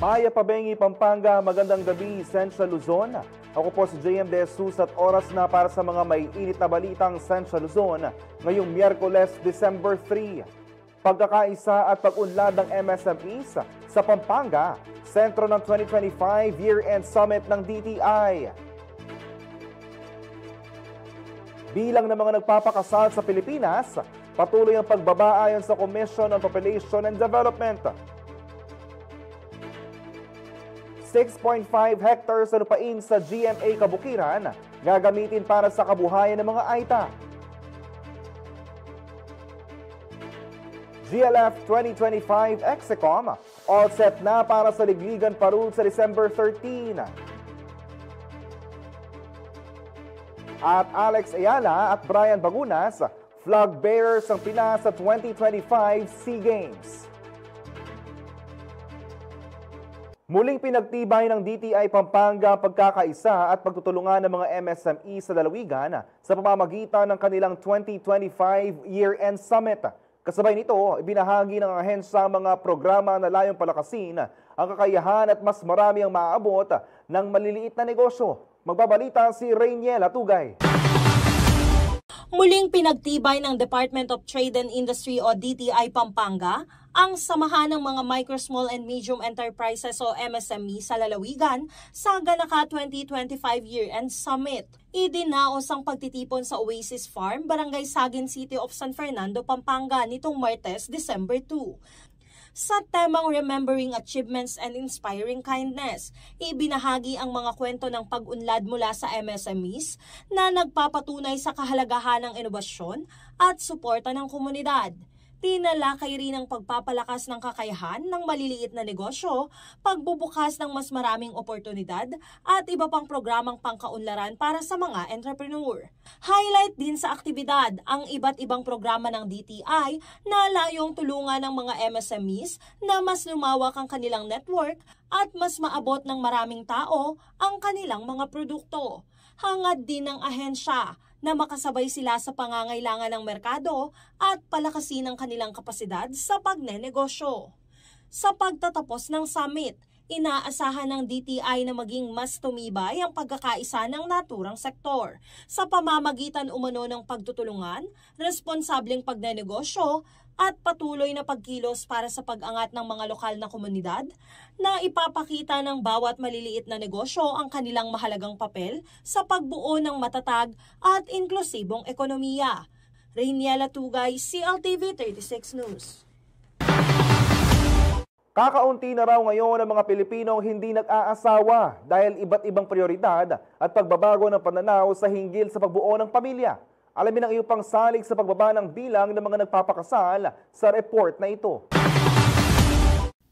Maya Pabengi, Pampanga, magandang gabi, Central Luzon. Ako po si JM De Jesus at oras na para sa mga may init na balitang Central Luzon ngayong Miyerkules, December 3. Pagkakaisa at pag-unlad ng MSMEs sa Pampanga, sentro ng 2025 Year-End Summit ng DTI. Bilang ng mga nagpapakasal sa Pilipinas, patuloy ang pagbaba ayon sa Commission on Population and Development. 6.5 hectares na lupain sa GMA Kabukiran gagamitin para sa kabuhayan ng mga Aita. GLF 2025 Execom all set na para sa Ligligan Parul sa December 13. At Alex Ayala at Brian Bagunas, flag bearers ng Pinas sa 2025 SEA Games. Muling pinagtibay ng DTI Pampanga ang pagkakaisa at pagtutulungan ng mga MSME sa lalawigan sa pamamagitan ng kanilang 2025 Year-End Summit. Kasabay nito, ibinahagi ng ahensya ang mga programa na layong palakasin ang kakayahan at mas marami ang maaabot ng maliliit na negosyo. Magbabalita si Rainiela Tugay. Muling pinagtibay ng Department of Trade and Industry o DTI Pampanga ang samahan ng mga Micro, Small and Medium Enterprises o MSME sa lalawigan sa Ganaka 2025 Year-End Summit. Idinaos ang pagtitipon sa Oasis Farm, Barangay Sagin City of San Fernando, Pampanga nitong Martes, December 2. Sa temang Remembering Achievements and Inspiring Kindness, ibinahagi ang mga kwento ng pag-unlad mula sa MSMEs na nagpapatunay sa kahalagahan ng inobasyon at suporta ng komunidad. Tinalakay rin ang pagpapalakas ng kakayahan ng maliliit na negosyo, pagbubukas ng mas maraming oportunidad at iba pang programang pangkaunlaran para sa mga entrepreneur. Highlight din sa aktibidad ang iba't ibang programa ng DTI na layong tulungan ng mga MSMEs na mas lumawak ang kanilang network at mas maabot ng maraming tao ang kanilang mga produkto. Hangad din ng ahensya na makasabay sila sa pangangailangan ng merkado at palakasin ang kanilang kapasidad sa pagnenegosyo. Sa pagtatapos ng summit, inaasahan ng DTI na maging mas tumibay ang pagkakaisa ng naturang sektor sa pamamagitan umano ng pagtutulungan, responsableng pagnenegosyo at patuloy na pagkilos para sa pag-angat ng mga lokal na komunidad na ipapakita ng bawat maliliit na negosyo ang kanilang mahalagang papel sa pagbuo ng matatag at inklusibong ekonomiya. Rainiela Tugay, CLTV 36 News. Kakaunti na raw ngayon ang mga Pilipinong hindi nag-aasawa dahil iba't ibang prioridad at pagbabago ng pananaw sa hinggil sa pagbuo ng pamilya. Alamin ang iyong pangsalig sa pagbaba ng bilang ng mga nagpapakasal sa report na ito.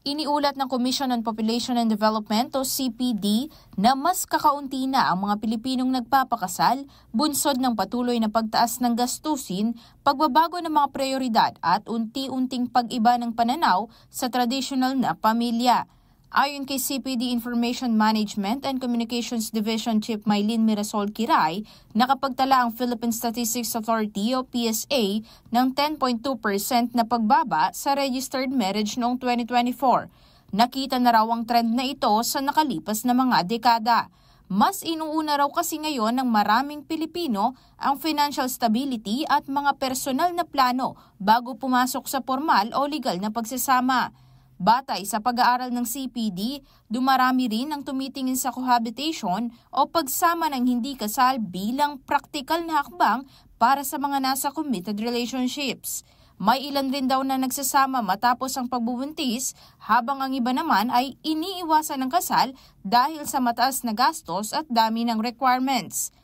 Iniulat ng Commission on Population and Development o CPD na mas kakaunti na ang mga Pilipinong nagpapakasal, bunsod ng patuloy na pagtaas ng gastusin, pagbabago ng mga prioridad at unti-unting pag-iba ng pananaw sa traditional na pamilya. Ayon kay CPD Information Management and Communications Division Chief Maylin Mirasol Kiray, nakapagtala ang Philippine Statistics Authority o PSA ng 10.2% na pagbaba sa registered marriage noong 2024. Nakita na raw ang trend na ito sa nakalipas na mga dekada. Mas inuuna raw kasi ngayon ng maraming Pilipino ang financial stability at mga personal na plano bago pumasok sa formal o legal na pagsasama. Batay sa pag-aaral ng CPD, dumarami rin ang tumitingin sa cohabitation o pagsama ng hindi kasal bilang praktikal na hakbang para sa mga nasa committed relationships. May ilan rin daw na nagsasama matapos ang pagbubuntis, habang ang iba naman ay iniiwasan ng kasal dahil sa mataas na gastos at dami ng requirements.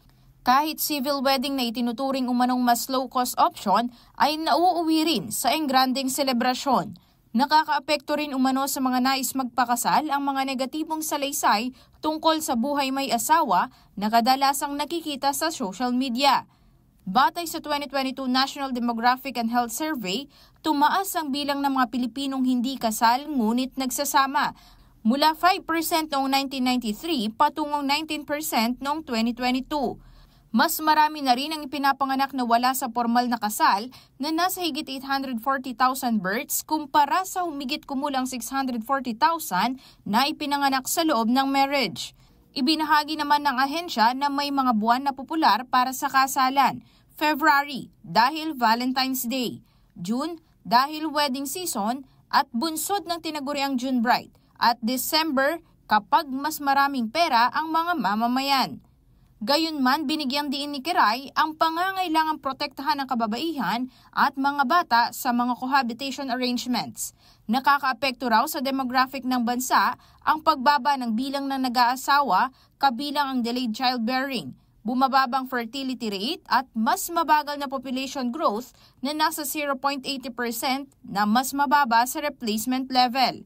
Kahit civil wedding na itinuturing umanong mas low-cost option, ay nauuwi rin sa engranding selebrasyon. Nakakaapekto rin umano sa mga nais magpakasal ang mga negatibong salaysay tungkol sa buhay may asawa na kadalasang nakikita sa social media. Batay sa 2022 National Demographic and Health Survey, tumaas ang bilang ng mga Pilipinong hindi kasal ngunit nagsasama, mula 5% noong 1993 patungong 19% noong 2022. Mas marami na rin ang ipinapanganak na wala sa formal na kasal na nasa higit 840,000 births kumpara sa humigit kumulang 640,000 na ipinanganak sa loob ng marriage. Ibinahagi naman ng ahensya na may mga buwan na popular para sa kasalan. February dahil Valentine's Day, June dahil wedding season at bunsod ng tinaguriang June Bride, at December kapag mas maraming pera ang mga mamamayan. Gayunman, binigyang diin ni Kiray ang pangangailangang protektahan ng kababaihan at mga bata sa mga cohabitation arrangements. Nakakaapekto raw sa demographic ng bansa ang pagbaba ng bilang ng nag-aasawa kabilang ang delayed childbearing, bumababang fertility rate at mas mabagal na population growth na nasa 0.80% na mas mababa sa replacement level.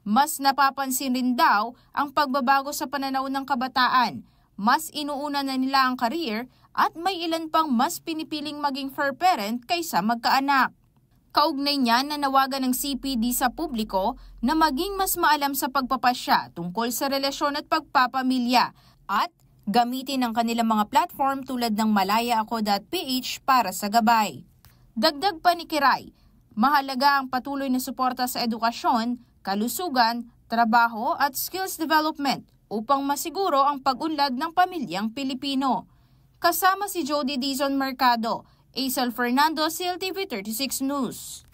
Mas napapansin rin daw ang pagbabago sa pananaw ng kabataan. Mas inuuna na nila ang career at may ilan pang mas pinipiling maging fur parent kaysa magkaanak. Kaugnay niyan na nawagan ng CPD sa publiko na maging mas maalam sa pagpapasya tungkol sa relasyon at pagpapamilya at gamitin ang kanilang mga platform tulad ng malayaako.ph para sa gabay. Dagdag pa ni Kiray, mahalaga ang patuloy na suporta sa edukasyon, kalusugan, trabaho at skills development upang masiguro ang pag-unlad ng pamilyang Pilipino. Kasama si Jody Dizon Mercado, Aisel Fernando, CLTV 36 News.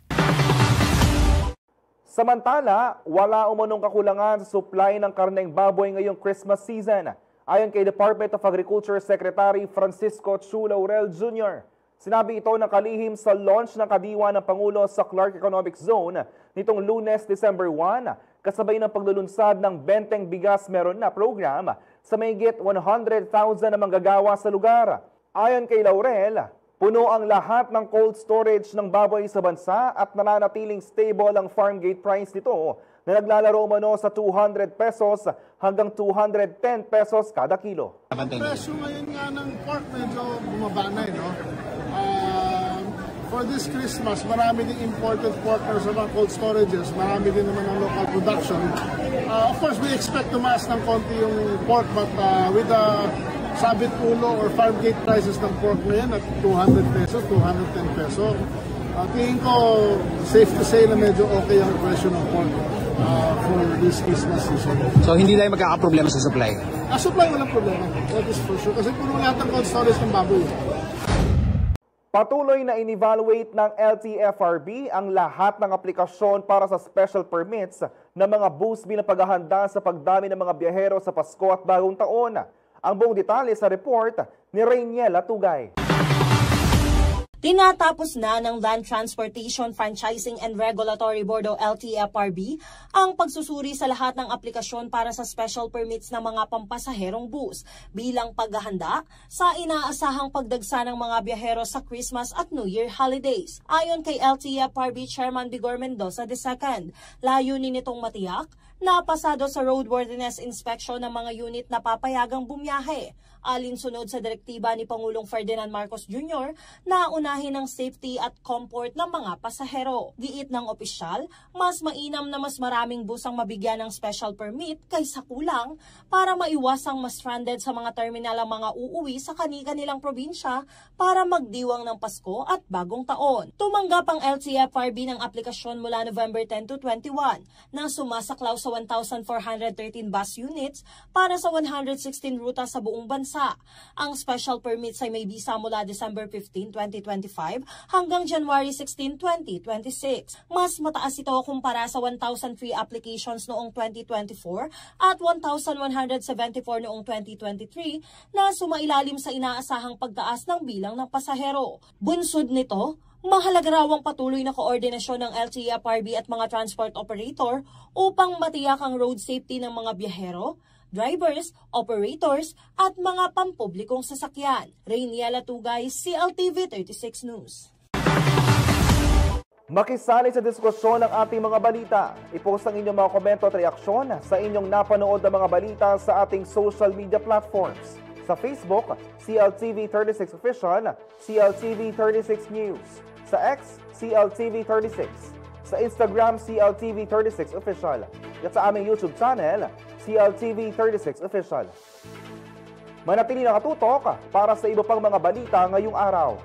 Samantala, wala umunong kakulangan sa supply ng karneng baboy ngayong Christmas season. Ayon kay Department of Agriculture Secretary Francisco Chu Laurel Jr., sinabi ito ng kalihim sa launch ng kadiwa ng Pangulo sa Clark Economic Zone nitong Lunes, December 1, kasabay ng paglulunsad ng Benteng Bigas Meron Na program sa mahigit 100,000 na manggagawa sa lugar. Ayon kay Laurel, puno ang lahat ng cold storage ng baboy sa bansa at nananatiling stable ang farm gate price nito na naglalaro umano sa 200 pesos hanggang 210 pesos kada kilo. Presyo ngayon nga ng pork medyo bumaba na no? For this Christmas, marami din imported pork sa mga cold storages, marami din naman ang local production. Of course, we expect tumaas ng konti yung pork, but with the sabit ulo or farm gate prices ng pork ngayon at 200 pesos, 210 pesos, tingin ko safe to say na medyo okay ang presyo ng pork for this Christmas season. So hindi tayo magkakaproblema sa supply? Supply walang problema, that is for sure, kasi puno lahat ng cold storage ng baboy. Patuloy na in-evaluate ng LTFRB ang lahat ng aplikasyon para sa special permits ng mga bus bilang paghahanda sa pagdami ng mga biyahero sa Pasko at Bagong Taon. Ang buong detalye sa report ni Rainiela Tugay. Tinatapos na ng Land Transportation Franchising and Regulatory Board o LTFRB ang pagsusuri sa lahat ng aplikasyon para sa special permits ng mga pampasaherong bus bilang paghahanda sa inaasahang pagdagsa ng mga biyahero sa Christmas at New Year holidays. Ayon kay LTFRB Chairman Vigor Mendoza II, layunin nitong matiyak na pasado sa roadworthiness inspection ng mga unit na papayagang bumiyahe. Alinsunod sa direktiba ni Pangulong Ferdinand Marcos Jr. na unahin ang safety at comfort ng mga pasahero. Giit ng opisyal, mas mainam na mas maraming bus ang mabigyan ng special permit kaysa kulang para maiwasang mas stranded sa mga terminal ang mga uuwi sa kani-kanilang probinsya para magdiwang ng Pasko at Bagong Taon. Tumanggap ang LTFRB ng aplikasyon mula November 10 to 21 na sumasaklaw sa 1,413 bus units para sa 116 ruta sa buong bansa. Ang special permits ay may bisa mula December 15, 2025 hanggang January 16, 2026. Mas mataas ito kumpara sa 1,003 applications noong 2024 at 1,174 noong 2023 na sumailalim sa inaasahang pagtaas ng bilang ng pasahero. Bunsod nito, mahalaga raw ang patuloy na koordinasyon ng LTFRB at mga transport operator upang matiyak ang road safety ng mga biyahero, drivers, operators, at mga pampublikong sasakyan. Rainiela Tugay, CLTV 36 News. Makisali sa diskusyon ng ating mga balita. I-post ang inyong mga komento at reaksyon sa inyong napanood na mga balita sa ating social media platforms. Sa Facebook, CLTV 36 Official, CLTV 36 News. Sa X, CLTV 36. Sa Instagram, CLTV 36 Official. At sa aming YouTube channel, CLTV 36 Official. Manatili nakatutok para sa iba pang mga balita ngayong araw.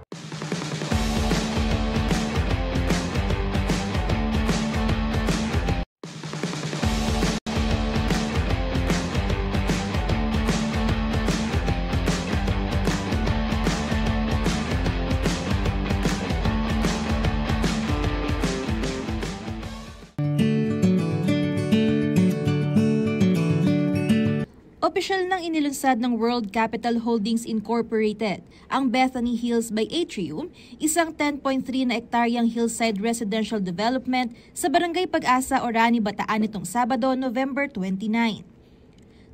Opisyal nang inilunsad ng World Capital Holdings Incorporated ang Bethany Hills by Atrium, isang 10.3 na ektaryang hillside residential development sa Barangay Pag-asa, Orani, Bataan nitong Sabado, November 29.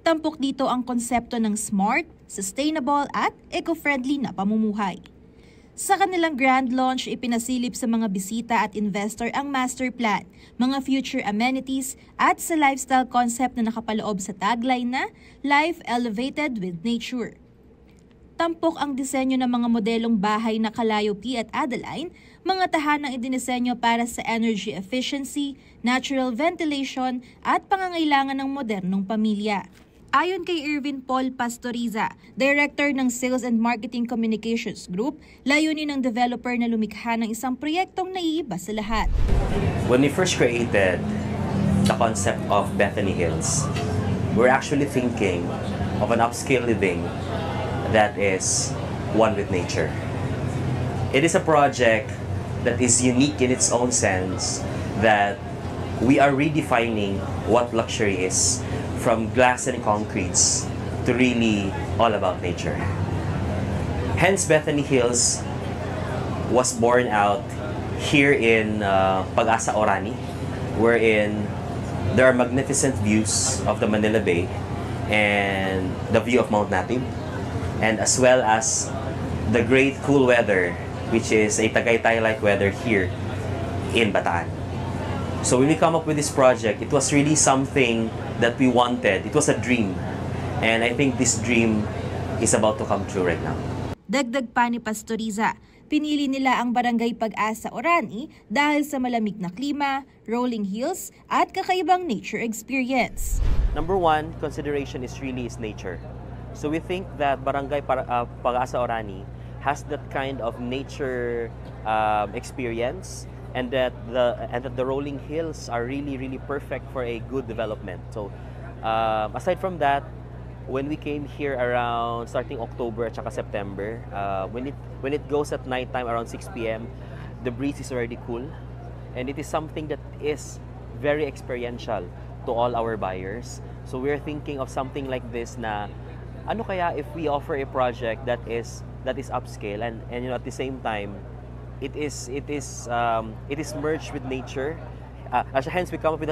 Tampok dito ang konsepto ng smart, sustainable at eco-friendly na pamumuhay. Sa kanilang grand launch, ipinasilip sa mga bisita at investor ang master plan, mga future amenities at sa lifestyle concept na nakapaloob sa tagline na Life Elevated with Nature. Tampok ang disenyo ng mga modelong bahay na Calliope at Adeline, mga tahanang idinisenyo para sa energy efficiency, natural ventilation at pangangailangan ng modernong pamilya. Ayon kay Irvin Paul Pastoriza, Director ng Sales and Marketing Communications Group, layunin ng developer na lumikha ng isang proyektong naiiba sa lahat. When we first created the concept of Bethany Hills, we're actually thinking of an upscale living that is one with nature. It is a project that is unique in its own sense, that we are redefining what luxury is, from glass and concretes to really all about nature. Hence, Bethany Hills was born out here in Pag-asa, Orani, wherein there are magnificent views of the Manila Bay and the view of Mount Natib, and as well as the great cool weather, which is a Tagaytay-like weather here in Bataan. So when we come up with this project, it was really something that we wanted. It was a dream. And I think this dream is about to come true right now. Dagdag pa ni Pastoriza, pinili nila ang Barangay Pag-asa, Orani dahil sa malamig na klima, rolling hills at kakaibang nature experience. Number one, consideration is nature. So we think that Barangay Pag-asa, Orani has that kind of nature experience, and that the rolling hills are really perfect for a good development. So aside from that, when we came here around starting October at September, when it goes at nighttime around 6 p.m., the breeze is already cool, and it is something that is very experiential to all our buyers. So we're thinking of something like this na ano kaya if we offer a project that is upscale and you know, at the same time it is merged with nature. Hence we come up with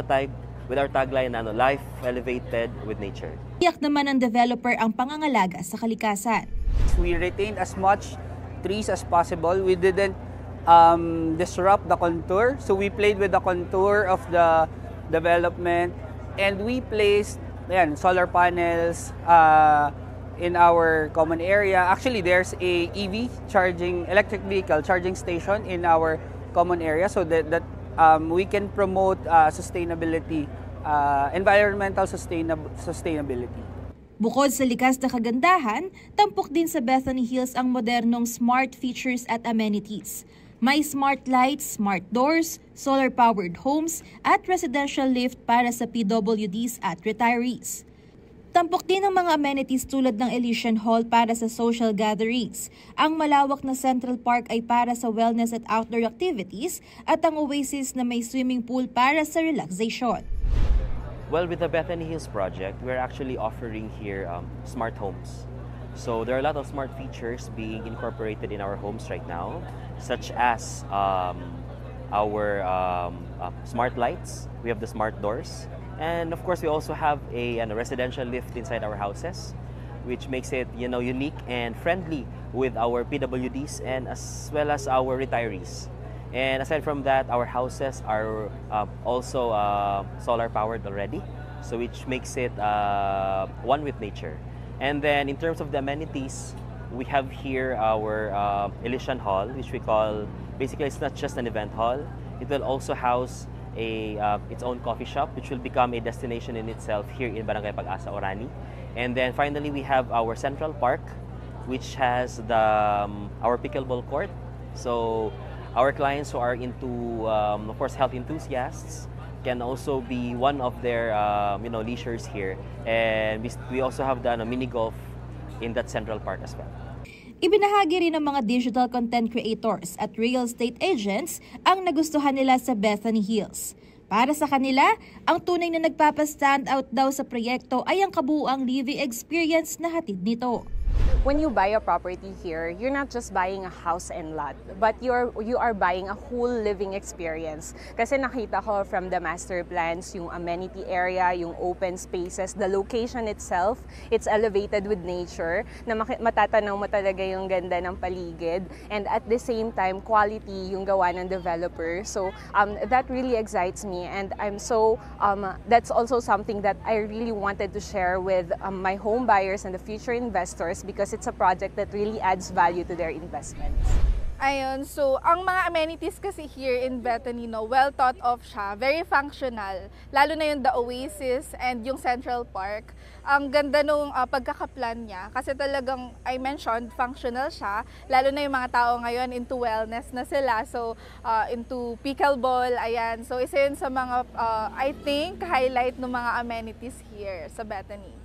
our tagline na Life Elevated with Nature. Tiyak naman ng developer ang pangangalaga sa kalikasan. We retained as much trees as possible. We didn't disrupt the contour, so we played with the contour of the development, and we placed solar panels in our common area. Actually, there's a electric vehicle charging station in our common area, so that we can promote sustainability, environmental sustainability. Bukod sa likas na kagandahan, tampok din sa Bethany Hills ang modernong smart features at amenities. May smart lights, smart doors, solar-powered homes at residential lift para sa PWDs at retirees. Tampok din ang mga amenities tulad ng Elysian Hall para sa social gatherings. Ang malawak na Central Park ay para sa wellness at outdoor activities, at ang Oasis na may swimming pool para sa relaxation. Well, with the Bethany Hills project, we're actually offering here smart homes. So there are a lot of smart features being incorporated in our homes right now, such as our smart lights. We have the smart doors. And of course, we also have a residential lift inside our houses, which makes it unique and friendly with our PWDs and as well as our retirees. And aside from that, our houses are also solar powered already, so which makes it one with nature. And then in terms of the amenities, we have here our Elysian Hall, which we call, basically it's not just an event hall. It will also house its own coffee shop, which will become a destination in itself here in Barangay Pag-asa, Orani. And then finally, we have our Central Park, which has our pickleball court. So our clients who are into, of course, health enthusiasts can also be one of their leisures here. And we also have done a mini golf in that Central Park as well. Ibinahagi rin ng mga digital content creators at real estate agents ang nagustuhan nila sa Bethany Hills. Para sa kanila, ang tunay na nagpapa-stand out daw sa proyekto ay ang kabuuang living experience na hatid nito. When you buy a property here, you're not just buying a house and lot, but you are buying a whole living experience. Kasi nakita ko from the master plans, yung amenity area, yung open spaces, the location itself, it's elevated with nature, na matatanaw mo talaga yung ganda ng paligid, and at the same time, quality yung gawa ng developer. So that really excites me, and that's also something that I really wanted to share with my home buyers and the future investors, because it's a project that really adds value to their investments. Ayun, so ang mga amenities kasi here in Bethany, well thought of siya, very functional, lalo na yung The Oasis and yung Central Park. Ang ganda nung pagkakaplan niya kasi talagang, I mentioned, functional siya, lalo na yung mga tao ngayon into wellness na sila, so into pickleball, ayan. So isa yun sa mga, I think, highlight ng mga amenities here sa Bethany.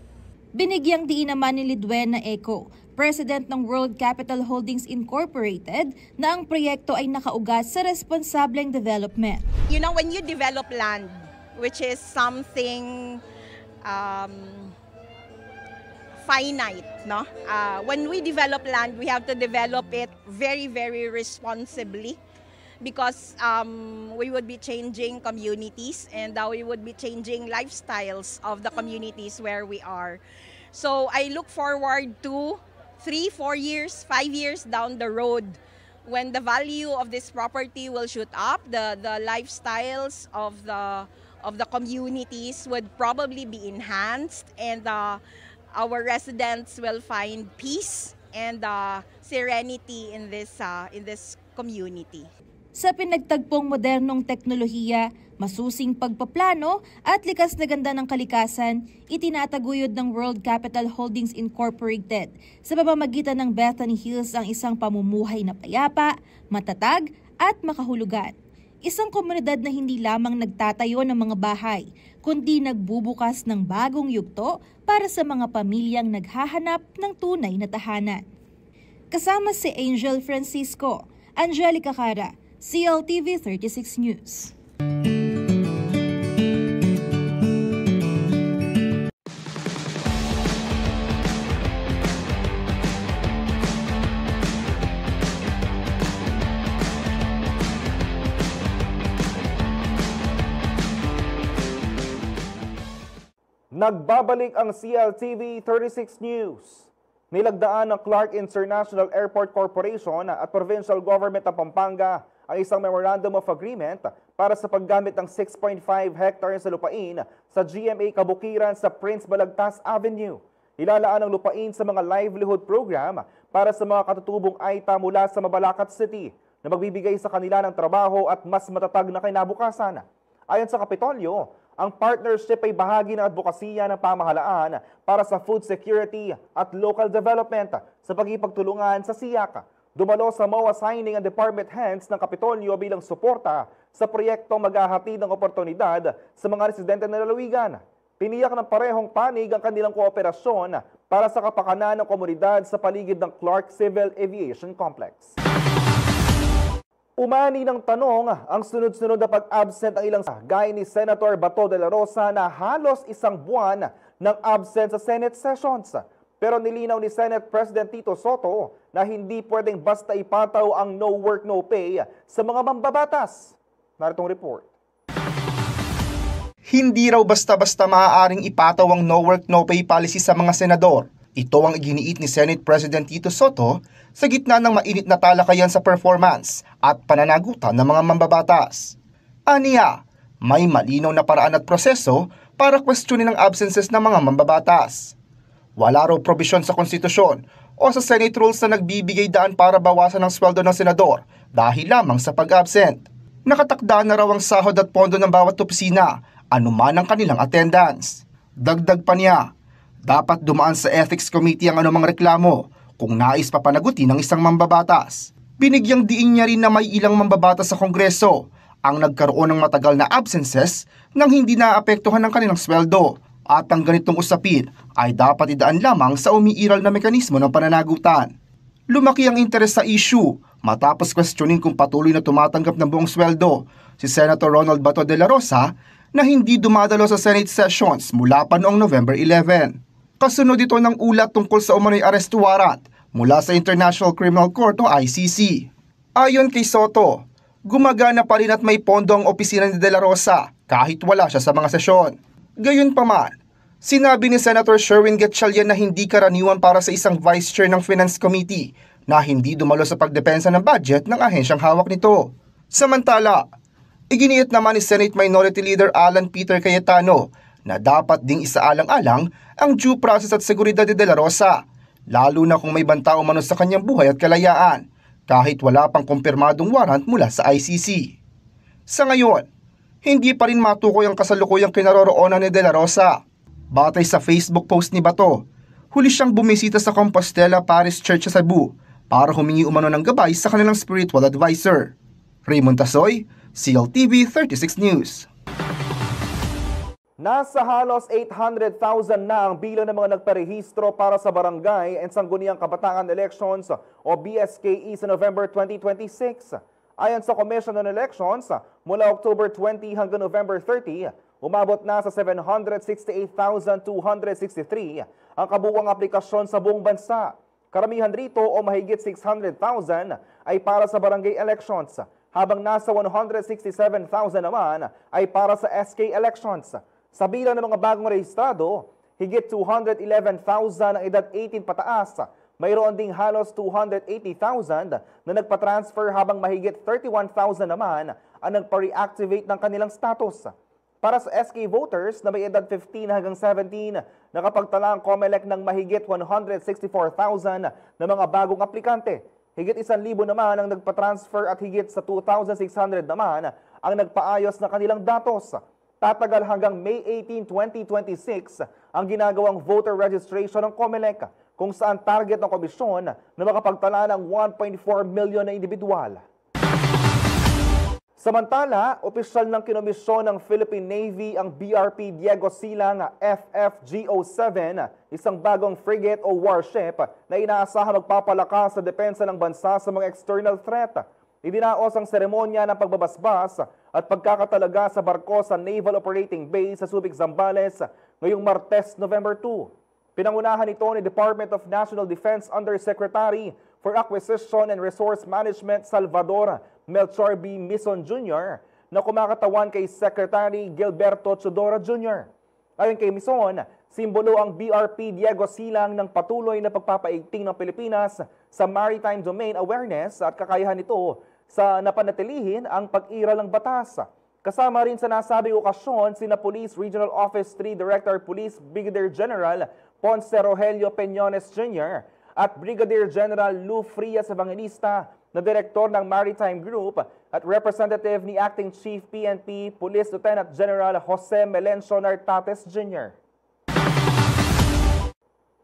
Binigyang diin naman ni Lidwena Eco, President ng World Capital Holdings Incorporated, na ang proyekto ay nakaugat sa responsableng development. You know, when you develop land, which is something finite, no? When we develop land, we have to develop it very, very responsibly, because we would be changing communities, and we would be changing lifestyles of the communities where we are. So I look forward to 3, 4 years, 5 years down the road, when the value of this property will shoot up, the lifestyles of the communities would probably be enhanced, and our residents will find peace and serenity in this community. Sa pinagtagpong modernong teknolohiya, masusing pagpaplano at likas na ganda ng kalikasan, itinataguyod ng World Capital Holdings Incorporated sa pamamagitan ng Bethany Hills ang isang pamumuhay na payapa, matatag at makahulugan. Isang komunidad na hindi lamang nagtatayo ng mga bahay, kundi nagbubukas ng bagong yugto para sa mga pamilyang naghahanap ng tunay na tahanan. Kasama si Angel Francisco, Angelica Cara, CLTV 36 News. Nagbabalik ang CLTV 36 News. Nilagdaan ng Clark International Airport Corporation at Provincial Government ng Pampanga ang isang Memorandum of Agreement para sa paggamit ng 6.5 hectares sa lupain sa GMA Kabukiran sa Prince Balagtas Avenue. Ilalaan ang lupain sa mga livelihood program para sa mga katutubong AITA mula sa Mabalacat City na magbibigay sa kanila ng trabaho at mas matatag na kinabukasan. Ayon sa Kapitolyo, ang partnership ay bahagi ng advokasya ng pamahalaan para sa food security at local development sa pagkipagtulungan sa SIAC. Dumalo sa MOA signing ang department heads ng Kapitolyo bilang suporta sa proyektong maghahatid ng oportunidad sa mga residente ng lalawigan. Tiniyak ng parehong panig ang kanilang kooperasyon para sa kapakanan ng komunidad sa paligid ng Clark Civil Aviation Complex. Umani ng tanong ang sunod-sunod na pag-absent ang ilang gaya ni Senator Bato de la Rosa na halos isang buwan ng absent sa Senate sessions. Pero nilinaw ni Senate President Tito Soto na hindi pwedeng basta ipataw ang no work, no pay sa mga mambabatas. Naritong report. Hindi raw basta-basta maaaring ipataw ang no work, no pay policy sa mga senador. Ito ang iginiit ni Senate President Tito Soto sa gitna ng mainit na talakayan sa performance at pananagutan ng mga mambabatas. Aniya, may malinaw na paraan at proseso para questionin ang absences ng mga mambabatas. Wala raw probisyon sa konstitusyon o sa Senate rules na nagbibigay daan para bawasan ang sweldo ng senador dahil lamang sa pag-absent. Nakatakda na raw ang sahod at pondo ng bawat opisina, anuman ang kanilang attendance. Dagdag pa niya, dapat dumaan sa Ethics Committee ang anumang reklamo kung nais papanagutin ng isang mambabatas. Binigyang diin niya rin na may ilang mambabatas sa Kongreso ang nagkaroon ng matagal na absences nang hindi naapektuhan ng kanilang sweldo at ang ganitong usapin ay dapat idaan lamang sa umiiral na mekanismo ng pananagutan. Lumaki ang interes sa issue matapos questionin kung patuloy na tumatanggap ng buong sweldo si Senator Ronald Bato de la Rosa na hindi dumadalo sa Senate sessions mula pa noong November 11. Kasunod ito ng ulat tungkol sa umano'y arrest warrant mula sa International Criminal Court o ICC. Ayon kay Soto, gumagana pa rin at may pondo ang opisina ni De La Rosa kahit wala siya sa mga sesyon. Gayunpaman, sinabi ni Senator Sherwin Gatchalian na hindi karaniwan para sa isang Vice Chair ng Finance Committee na hindi dumalo sa pagdepensa ng budget ng ahensyang hawak nito. Samantala, iginiit naman ni Senate Minority Leader Alan Peter Cayetano na dapat ding isaalang-alang ang due process at seguridad ni De La Rosa, lalo na kung may banta umano sa kanyang buhay at kalayaan, kahit wala pang kumpirmadong warrant mula sa ICC. Sa ngayon, hindi pa rin matukoy ang kasalukuyang kinaroroonan ni De La Rosa. Batay sa Facebook post ni Bato, huli siyang bumisita sa Compostela Parish Church sa Cebu para humingi umano ng gabay sa kanilang spiritual advisor. Raymond Tasoy, CLTV 36 News. Nasa halos 800,000 na ang bilang ng mga nagparehistro para sa Barangay and Sangguniang Kabataan Elections o BSKE sa November 2026. Ayon sa Commission on Elections, mula October 20 hanggang November 30, umabot na sa 768,263 ang kabuuang aplikasyon sa buong bansa. Karamihan rito o mahigit 600,000 ay para sa barangay elections, habang nasa 167,000 naman ay para sa SK elections. Sa bilang ng mga bagong rehistrado, higit 211,000 ang edad 18 pataas. Mayroon ding halos 280,000 na nagpa-transfer habang mahigit 31,000 naman ang nagpa-reactivate ng kanilang status. Para sa SK voters na may edad 15 hanggang 17, nakapagtala ang COMELEC ng mahigit 164,000 na mga bagong aplikante. Higit 1,000 naman ang nagpa-transfer at higit sa 2,600 naman ang nagpaayos na kanilang datos. Tatagal hanggang May 18, 2026 ang ginagawang voter registration ng COMELEC, kung saan target ng komisyon na makapagtala ng 1.4 million na individual. Samantala, opisyal ng kinomisyon ng Philippine Navy ang BRP Diego Silang FFGO-7, isang bagong frigate o warship na inaasahan magpapalakas sa depensa ng bansa sa mga external threat. Idinaos ang seremonya ng pagbabasbas at pagkakatalaga sa barko sa Naval Operating Base sa Subic, Zambales ngayong Martes, November 2. Pinangunahan ito ni Department of National Defense Undersecretary for Acquisition and Resource Management Salvador Melchor B. Mison Jr. na kumakatawan kay Secretary Gilberto Chodora Jr. Ayon kay Mison, simbolo ang BRP Diego Silang ng patuloy na pagpapaigting ng Pilipinas sa maritime domain awareness at kakayahan nito sa napanatilihin ang pag-iral ng batas. Kasama rin sa nasabing okasyon sina Police Regional Office 3 Director Police Brigadier General Ponce Rogelio Peñones Jr. at Brigadier General Lou Frias Evangelista na Direktor ng Maritime Group at representative ni Acting Chief PNP Police Lieutenant General Jose Melencio Nartates Jr.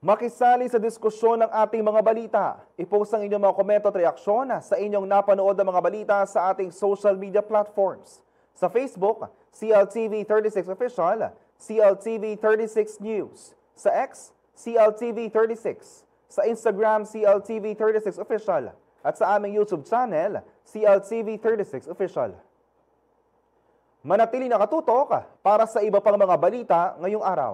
Makisali sa diskusyon ng ating mga balita. I-post ang inyong mga komento at reaksyon sa inyong napanood ng mga balita sa ating social media platforms. Sa Facebook, CLTV36 Official, CLTV36 News. Sa X, CLTV36. Sa Instagram, CLTV36 Official. At sa aming YouTube channel, CLTV36 Official. Manatili nakatutok para sa iba pang mga balita ngayong araw.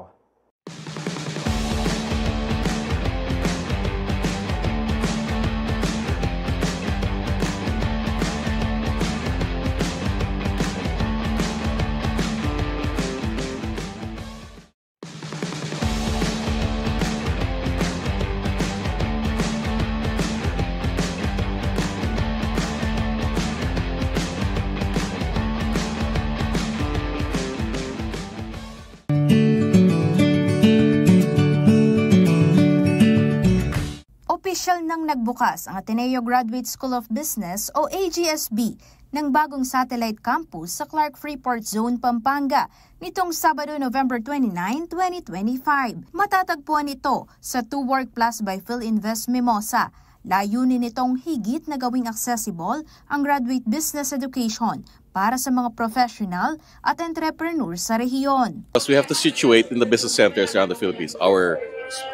Opisyal nang nagbukas ang Ateneo Graduate School of Business o AGSB ng bagong satellite campus sa Clark Freeport Zone, Pampanga nitong Sabado, November 29, 2025. Matatagpuan ito sa 2 Work Plus by PhilInvest Mimosa. Layunin nitong higit na gawing accessible ang graduate business education para sa mga professional at entrepreneur sa rehiyon. We have to situate in the business centers around the Philippines. Our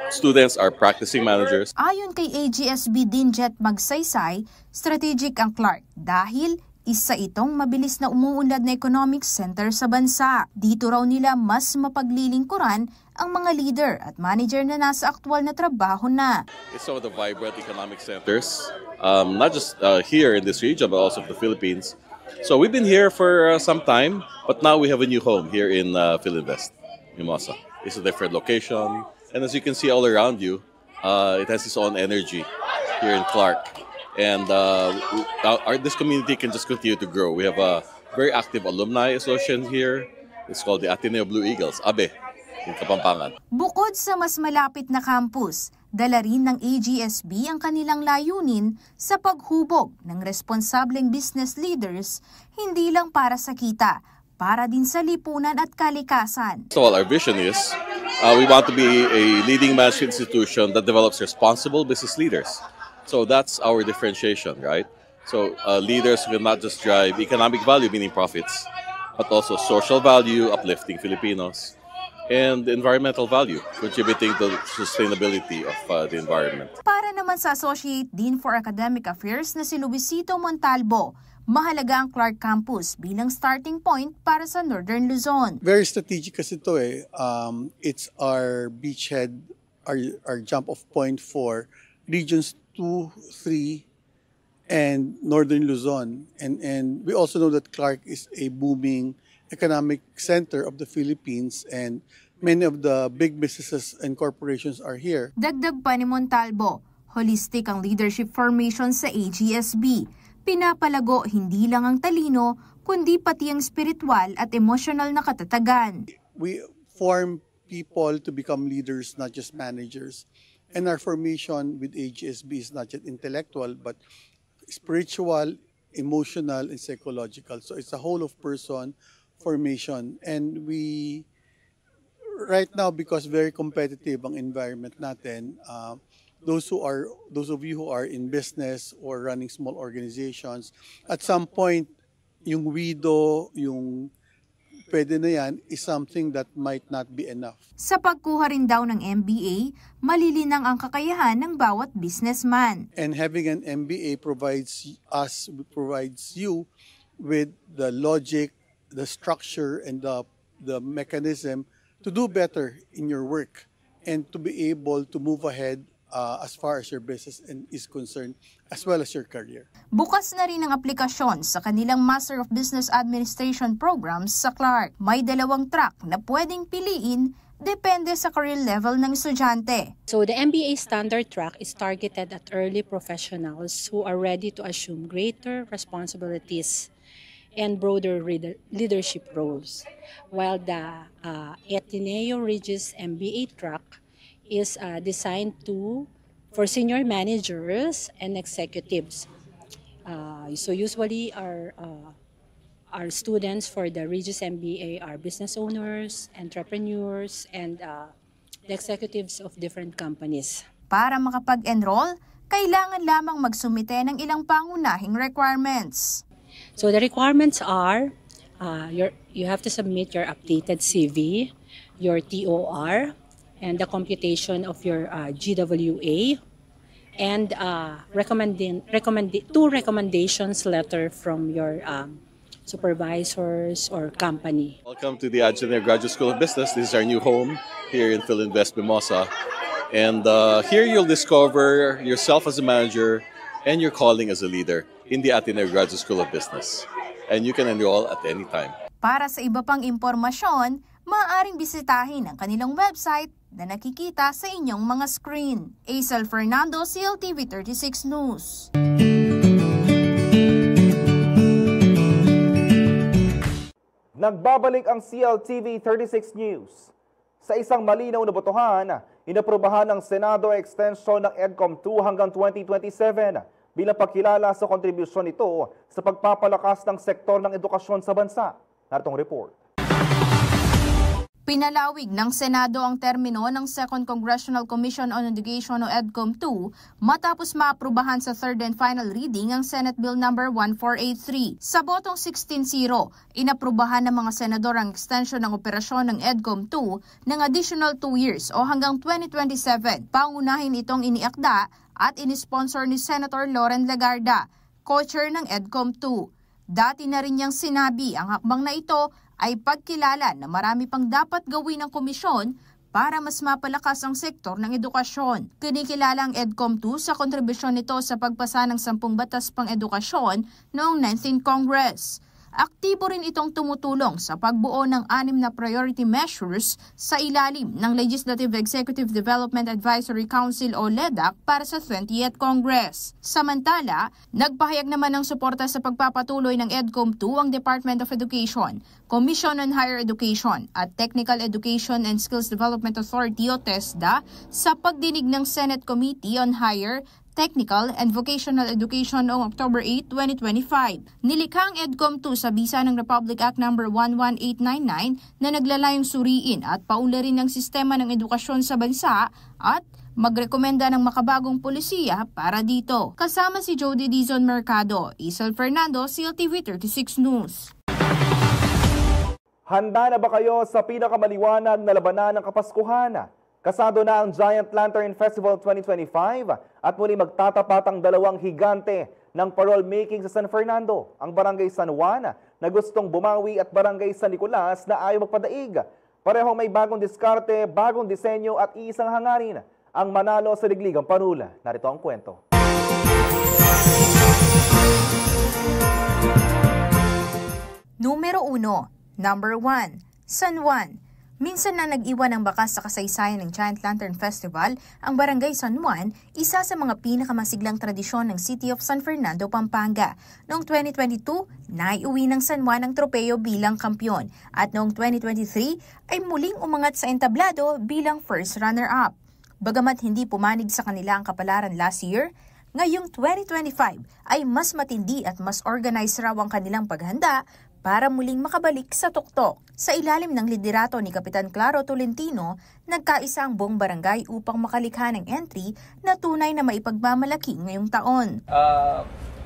students are practicing managers. Ayon kay AGSB Dinjet Magsaysay, strategic ang Clark dahil isa itong mabilis na umuunlad na economic center sa bansa. Dito raw nila mas mapaglilingkuran ang mga leader at manager na nasa aktwal na trabaho na. It's some of the vibrant economic centers, not just here in this region, but also the Philippines. So we've been here for some time, but now we have a new home here in PhilInvest, Mimosa. It's a different location, and as you can see all around you, it has its own energy here in Clark. And this community can just continue to grow. We have a very active alumni association here. It's called the Ateneo Blue Eagles, ABE, in Kapampangan. Bukod sa mas malapit na campus, dala rin ng AGSB ang kanilang layunin sa paghubog ng responsableng business leaders, hindi lang para sa kita, para din sa lipunan at kalikasan. So our vision is, we want to be a leading management institution that develops responsible business leaders. So that's our differentiation, right? So leaders who can not just drive economic value, meaning profits, but also social value, uplifting Filipinos, and environmental value, contributing to the sustainability of the environment. Para naman sa Associate Dean for Academic Affairs na si Luisito Montalvo, mahalaga ang Clark Campus bilang starting point para sa Northern Luzon. Very strategic kasi ito eh. It's our beachhead, our jump off point for regions 2, 3, and Northern Luzon. And we also know that Clark is a booming economic center of the Philippines and many of the big businesses and corporations are here. Dagdag pa ni Montalvo, holistic ang leadership formation sa AGSB. Pinapalago hindi lang ang talino, kundi pati ang spiritual at emotional na katatagan. We form people to become leaders, not just managers. And our formation with AGSB is not just intellectual, but spiritual, emotional, and psychological. So it's a whole of person formation. And we, right now, because very competitive ang environment natin, those of you who are in business or running small organizations, at some point, yung widow, yung pwede na yan is something that might not be enough. Sa pagkuha rin daw ng MBA, malilinang ang kakayahan ng bawat businessman. And having an MBA provides you with the logic, the structure, and the mechanism to do better in your work and to be able to move ahead as far as your business is concerned, as well as your career. Bukas na rin ang aplikasyon sa kanilang Master of Business Administration programs sa Clark. May 2 track na pwedeng piliin depende sa career level ng estudyante. So the MBA standard track is targeted at early professionals who are ready to assume greater responsibilities and broader leadership roles, while the Ateneo Regis MBA track is designed for senior managers and executives. So usually our students for the Regis MBA are business owners, entrepreneurs, and the executives of different companies. Para makapag-enroll, kailangan lamang magsumite ng ilang pangunahing requirements. So the requirements are, you have to submit your updated CV, your TOR, and the computation of your GWA, and two recommendations letter from your supervisors or company. Welcome to the Ateneo Graduate School of Business. This is our new home here in PhilInvest Mimosa. And here you'll discover yourself as a manager and your calling as a leader in the Ateneo Graduate School of Business. And you can enroll at any time. Para sa iba pang impormasyon, maaaring bisitahin ang kanilang website na nakikita sa inyong mga screen. Aisel Fernando, CLTV 36 News. Nagbabalik ang CLTV 36 News. Sa isang malinaw na botohan, inaprubahan ng Senado ang extension ng EDCOM 2 hanggang 2027 bilang pagkilala sa kontribusyon nito sa pagpapalakas ng sektor ng edukasyon sa bansa. Naritong report. Pinalawig ng Senado ang termino ng Second Congressional Commission on Education o EDCOM 2 matapos maaprubahan sa third and final reading ang Senate Bill No. 1483. Sa botong 16-0, inaprubahan ng mga senador ang extension ng operasyon ng EDCOM 2 ng additional 2 years o hanggang 2027. Pangunahin itong iniakda at inisponsor ni Senator Loren Legarda, co-chair ng EDCOM 2. Dati na rin niyang sinabi ang hakbang na ito ay pagkilala na marami pang dapat gawin ng komisyon para mas mapalakas ang sektor ng edukasyon. Kinikilala ang EDCOM 2 sa kontribusyon nito sa pagpasa ng 10 batas pang edukasyon noong 19th Congress. Aktibo rin itong tumutulong sa pagbuo ng 6 na priority measures sa ilalim ng Legislative Executive Development Advisory Council o LEDAC para sa 20th Congress. Samantala, nagpahayag naman ng suporta sa pagpapatuloy ng EDCOM 2 ang Department of Education, Commission on Higher Education at Technical Education and Skills Development Authority o TESDA sa pagdinig ng Senate Committee on Higher, Technical and Vocational Education noong October 8, 2025. Nilikha ang EDCOM 2 sa bisa ng Republic Act No. 11899 na naglalayong suriin at paunlarin ng sistema ng edukasyon sa bansa at magrekomenda ng makabagong polisiya para dito. Kasama si Jody Dizon Mercado, Isel Fernando, CLTV 36 News. Handa na ba kayo sa pinakamaliwanag na labanan ng Kapaskuhan? Kasado na ang Giant Lantern Festival 2025 at muli magtatapat ang 2 higante ng parol making sa San Fernando, ang Barangay San Juan na gustong bumawi at Barangay San Nicolas na ayaw magpadaig. Parehong may bagong diskarte, bagong disenyo at isang hangarin ang manalo sa Ligligang Panula. Narito ang kwento. Numero 1. Number 1. San Juan. Minsan na nag-iwan ng bakas sa kasaysayan ng Giant Lantern Festival, ang Barangay San Juan, isa sa mga pinakamasiglang tradisyon ng City of San Fernando, Pampanga. Noong 2022, naiuwi ng San Juan ang tropeo bilang kampyon at noong 2023 ay muling umangat sa entablado bilang first runner-up. Bagamat hindi pumanig sa kanila ang kapalaran last year, ngayong 2025 ay mas matindi at mas organized raw ang kanilang paghanda para muling makabalik sa tuktok. Sa ilalim ng liderato ni Kapitan Claro Tolentino, nagkaisa ang buong barangay upang makalikha ng entry na tunay na maipagmamalaki ngayong taon.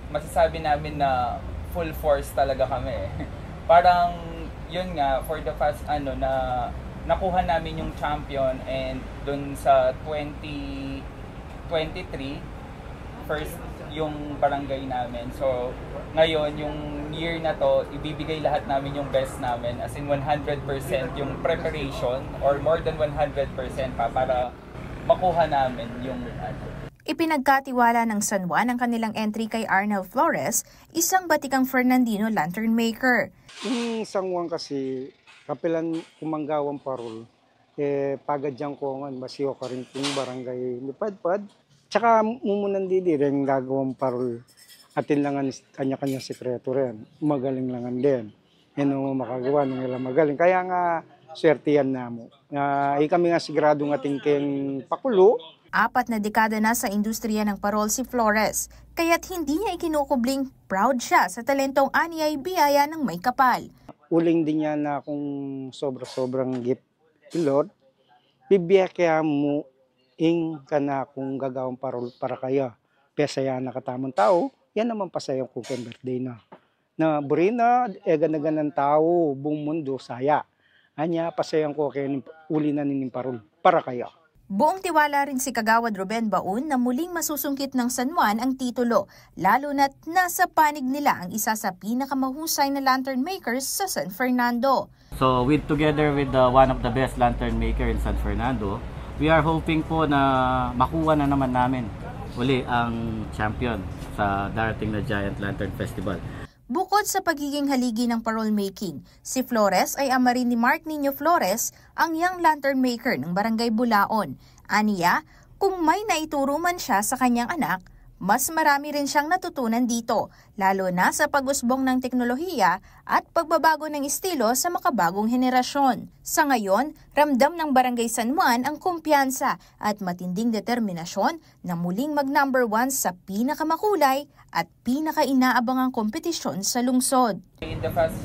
Masasabi namin na full force talaga kami. Parang yun nga, for the past na nakuha namin yung champion and dun sa 2023, first yung barangay namin. So, ngayon, yung year na to, ibibigay lahat namin yung best namin. As in 100% yung preparation or more than 100% pa para makuha namin yung Ipinagkatiwala ng San Juan ang kanilang entry kay Arnel Flores, isang batikang Fernandino lantern maker. Yung San Juan kasi, kapilan kumanggawang parol, pagadyang ko nga, basiyo ka rin yung barangay lipadpad. Tsaka mumunan didi rin gagawang parol. Atin lang ang kanya-kanya sekreto rin. Magaling lang din. Yan ang makagawa ng ilang magaling. Kaya nga, swerte yan na mo. Kami nga sigurado nga tingking pakulo. 4 na dekada na sa industriya ng parol si Flores. Kaya't hindi niya ikinukubling proud siya sa talentong aniyay biyaya ng may kapal. Uling din niya na kung sobra-sobrang gift, Lord, bibiyakya mo ka na kung gagawang parol para kaya. Pesaya na katamang tao, yan naman pasayang kukong birthday na. Na burina, ganagan ng tao, buong mundo, saya. Anya, pasayang ko kayo uli na nining parol para kaya. Buong tiwala rin si Kagawad Ruben Baun na muling masusungkit ng San Juan ang titulo, lalo na't nasa panig nila ang isa sa pinakamahusay na lantern makers sa San Fernando. So together with one of the best lantern maker in San Fernando, we are hoping po na makuha na naman namin uli ang champion sa darating na Giant Lantern Festival. Bukod sa pagiging haligi ng parol making, si Flores ay ama rin ni Mark Nino Flores, ang young lantern maker ng Barangay Bulaon. Aniya, kung may naituro man siya sa kanyang anak, mas marami rin siyang natutunan dito, lalo na sa pag-usbong ng teknolohiya at pagbabago ng estilo sa makabagong henerasyon. Sa ngayon, ramdam ng Barangay San Juan ang kumpiyansa at matinding determinasyon na muling mag-number 1 sa pinakamakulay at pinaka-inaabangang kompetisyon sa lungsod. In the past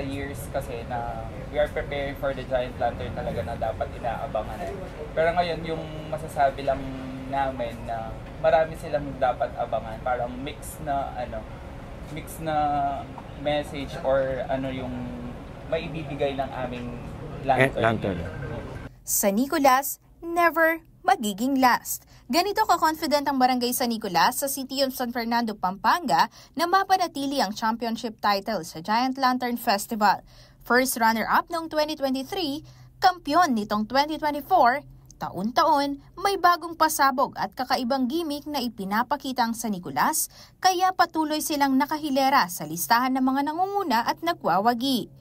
years kasi na we are preparing for the Giant Lantern talaga na dapat inaabangan. Pero ngayon yung masasabi lang namin na marami silang dapat abangan, parang mix na message or yung maibibigay ng aming lantern. Sa Nicolas, never magiging last. Ganito ka-confident ang Barangay San Nicolas sa City of San Fernando, Pampanga na mapanatili ang championship title sa Giant Lantern Festival. First runner-up noong 2023, kampiyon nitong 2024, taon-taon, may bagong pasabog at kakaibang gimmick na ipinapakita ang San Nicolas, kaya patuloy silang nakahilera sa listahan ng mga nangunguna at nagwawagi.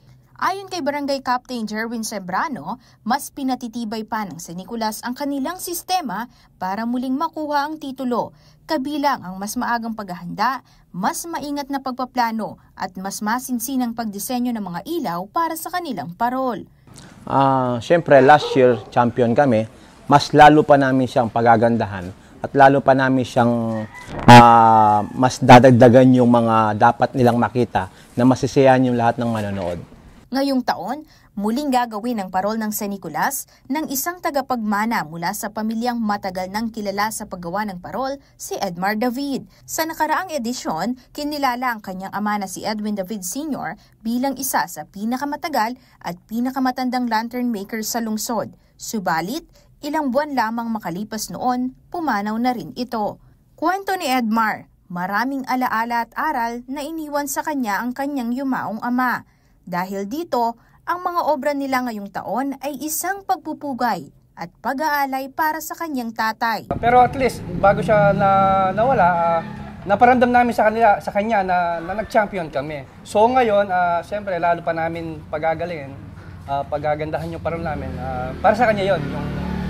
Ayon kay Barangay Captain Jerwin Sembrano, mas pinatitibay pa ng San Nicolas ang kanilang sistema para muling makuha ang titulo, kabilang ang mas maagang paghahanda, mas maingat na pagpaplano at mas masinsinang pagdisenyo ng mga ilaw para sa kanilang parol. Siyempre, last year, champion kami. Mas lalo pa namin siyang pagagandahan at lalo pa namin siyang mas dadagdagan yung mga dapat nilang makita na masisiyahan yung lahat ng manonood. Ngayong taon, muling gagawin ang parol ng San Nicolas ng isang tagapagmana mula sa pamilyang matagal nang kilala sa paggawa ng parol, si Edmar David. Sa nakaraang edisyon, kinilala ang kanyang ama na si Edwin David Sr. bilang isa sa pinakamatagal at pinakamatandang lantern maker sa lungsod. Subalit, ilang buwan lamang makalipas noon, pumanaw na rin ito. Kwento ni Edmar, maraming alaala at aral na iniwan sa kanya ang kanyang yumaong ama. Dahil dito, ang mga obra nila ngayong taon ay isang pagpupugay at pag-aalay para sa kanyang tatay. Pero at least, bago siya nawala, naparamdam namin sa kanya na nag-champion kami. So ngayon, siyempre, lalo pa namin pagagalingin, pagagandahan yung parol namin. Para sa kanya yon,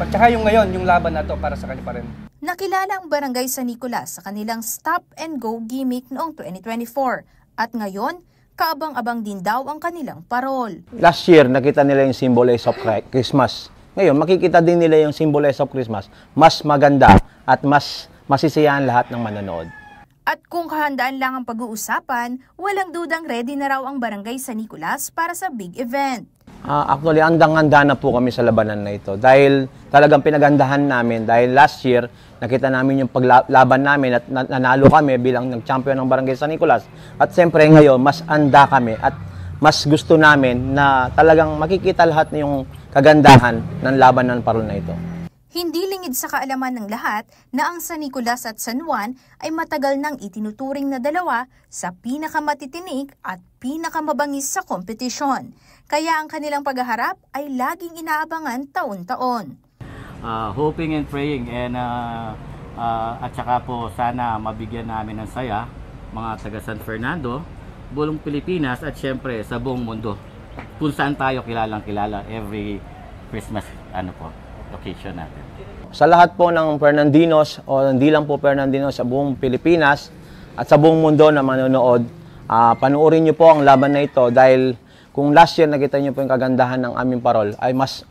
tsaka yung ngayon, yung laban na to para sa kanya pa rin. Nakilala ang Barangay San Nicolas sa kanilang Stop and Go gimmick noong 2024 at ngayon, kaabang-abang din daw ang kanilang parol. Last year, nakita nila yung Symbols of Christmas. Ngayon, makikita din nila yung Symbols of Christmas. Mas maganda at mas masisiyahan lahat ng manonood. At kung kahandaan lang ang pag-uusapan, walang dudang ready na raw ang Barangay San Nicolas para sa big event. Actually, andang-handa na po kami sa labanan na ito. Dahil talagang pinagandahan namin. Dahil last year, nakita namin yung paglaban namin at nanalo kami bilang nag-champion ng Barangay San Nicolas. At siyempre ngayon, mas anda kami at mas gusto namin na talagang makikita lahat na yung kagandahan ng laban ng parol na ito. Hindi lingid sa kaalaman ng lahat na ang San Nicolas at San Juan ay matagal nang itinuturing na dalawa sa pinakamatitinik at pinakamabangis sa kompetisyon. Kaya ang kanilang paghaharap ay laging inaabangan taon-taon. Hoping and praying and at saka po sana mabigyan namin ng saya mga taga San Fernando, buong Pilipinas at syempre sa buong mundo. Kung saan tayo kilalang kilala every Christmas occasion natin. Sa lahat po ng Fernandinos o hindi lang po Fernandinos sa buong Pilipinas at sa buong mundo na manonood, panoorin niyo po ang laban na ito dahil kung last year nakita niyo po yung kagandahan ng aming parol ay mas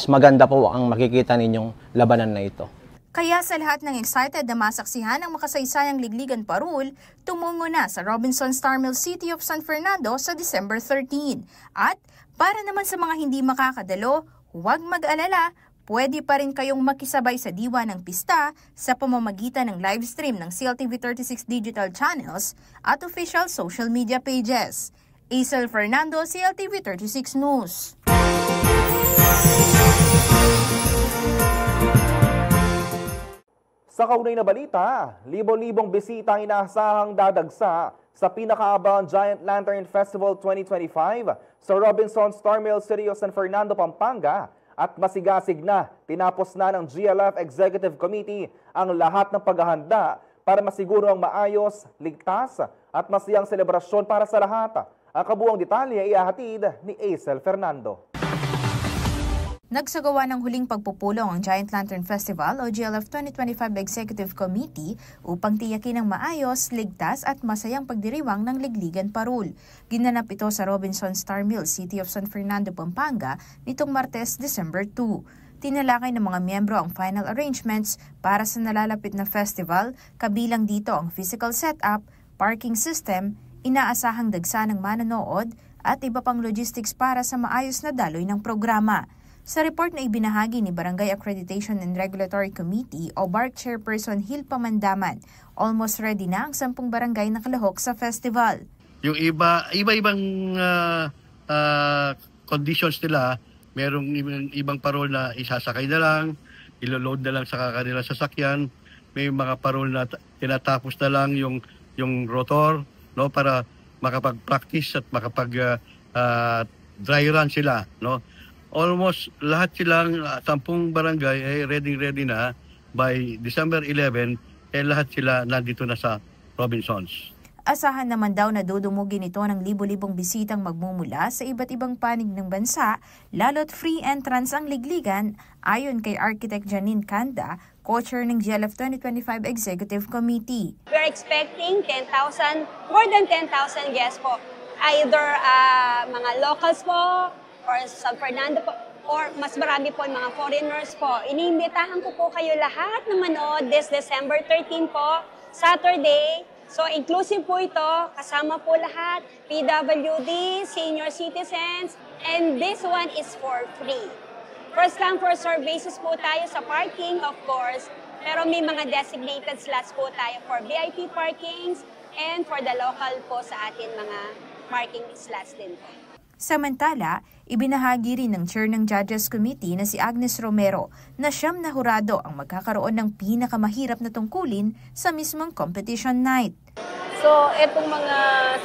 maganda po ang makikita ninyong labanan na ito. Kaya sa lahat ng excited na masaksihan ang makasaysayang ligligan parol, tumungo na sa Robinson Star Mill City of San Fernando sa December 13. At para naman sa mga hindi makakadalo, huwag mag-alala, pwede pa rin kayong makisabay sa diwa ng pista sa pamamagitan ng live stream ng CLTV 36 digital channels at official social media pages. Aisel Fernando, CLTV 36 News. Sa kaunay na balita, libo-libong bisita ang inaasahang dadagsa sa pinakaabang Giant Lantern Festival 2025 sa Robinson Star Mill City of San Fernando, Pampanga. At masigasig na, tinapos na ng GLF Executive Committee ang lahat ng paghahanda para masiguro ang maayos, ligtas at masayang selebrasyon para sa lahat. Ang kabuuang detalye ay ihahatid ni Aisel Fernando. Nagsagawa ng huling pagpupulong ang Giant Lantern Festival o GLF 2025 Executive Committee upang tiyakin ang maayos, ligtas at masayang pagdiriwang ng Ligligan Parul. Ginanap ito sa Robinson Star Mills, City of San Fernando, Pampanga nitong Martes, December 2. Tinalakay ng mga miyembro ang final arrangements para sa nalalapit na festival, kabilang dito ang physical setup, parking system, inaasahang dagsa ng manonood at iba pang logistics para sa maayos na daloy ng programa. Sa report na ibinahagi ni Barangay Accreditation and Regulatory Committee o BARC Chairperson Hil Pamandaman, almost ready na ang 10 barangay na kalahok sa festival. Yung iba-ibang conditions nila, merong ibang parol na isasakay na lang, ilo-load na lang sa kanilang sasakyan, may mga parol na tinatapos na lang yung rotor, no, para makapag-practice at makapag dry run sila, no. Almost lahat silang 10 barangay ay ready na by December 11, lahat sila nandito na sa Robinsons. Asahan naman daw na dudumugin ito ng libo-libong bisitang magmumula sa iba't ibang panig ng bansa, lalo't free entrance ang Ligligan, ayon kay Architect Janine Canda, co-chair ng GLF 2025 Executive Committee. We're expecting more than 10,000 guests po. Either mga locals po, or San Fernando po, or mas marami po mga foreigners po. Iniimbitahan ko po kayo lahat na manood this December 13 po, Saturday. So inclusive po ito, kasama po lahat, PWD, senior citizens, and this one is for free. First come, first serve basis po tayo sa parking, of course, pero may mga designated slots po tayo for VIP parkings and for the local po sa atin mga parking slots din po. Samantala, ibinahagi rin ng chair ng Judges Committee na si Agnes Romero na siyam na hurado ang magkakaroon ng pinakamahirap na tungkulin sa mismong competition night. So, itong mga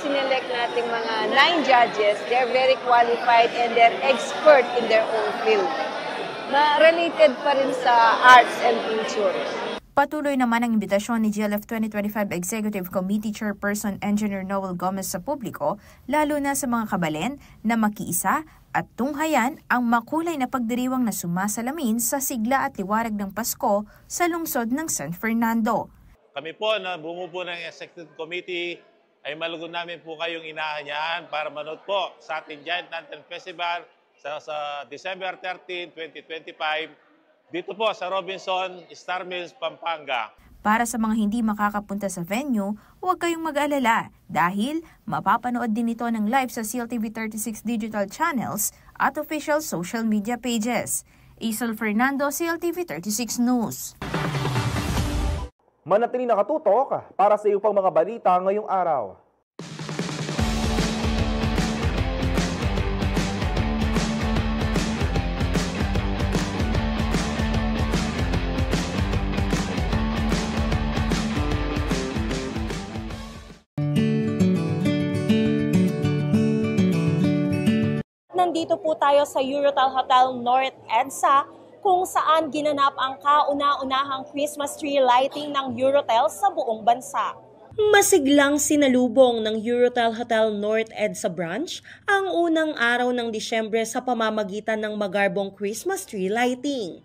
sinelect nating mga 9 judges, they're very qualified and they're expert in their own field na related pa rin sa arts and culture. Patuloy naman ang imbitasyon ni GLF 2025 Executive Committee Chairperson Engineer Noel Gomez sa publiko, lalo na sa mga kabalen na makiisa at tunghayan ang makulay na pagdiriwang na sumasalamin sa sigla at liwanag ng Pasko sa lungsod ng San Fernando. Kami po na bumubuo ng Executive Committee ay malugon namin po kayong inahanyahan para manood po sa ating Giant Lantern Festival sa December 13, 2025 dito po sa Robinson Star Mills, Pampanga. Para sa mga hindi makakapunta sa venue, huwag kayong mag-alala dahil mapapanood din ito ng live sa CLTV 36 digital channels at official social media pages. Isol Fernando, CLTV 36 News. Manatili nakatutok para sa iyo pang mga balita ngayong araw. Nandito po tayo sa Eurotel Hotel North EDSA kung saan ginanap ang kauna-unahang Christmas tree lighting ng Eurotel sa buong bansa. Masiglang sinalubong ng Eurotel Hotel North EDSA branch ang unang araw ng Disyembre sa pamamagitan ng magarbong Christmas tree lighting.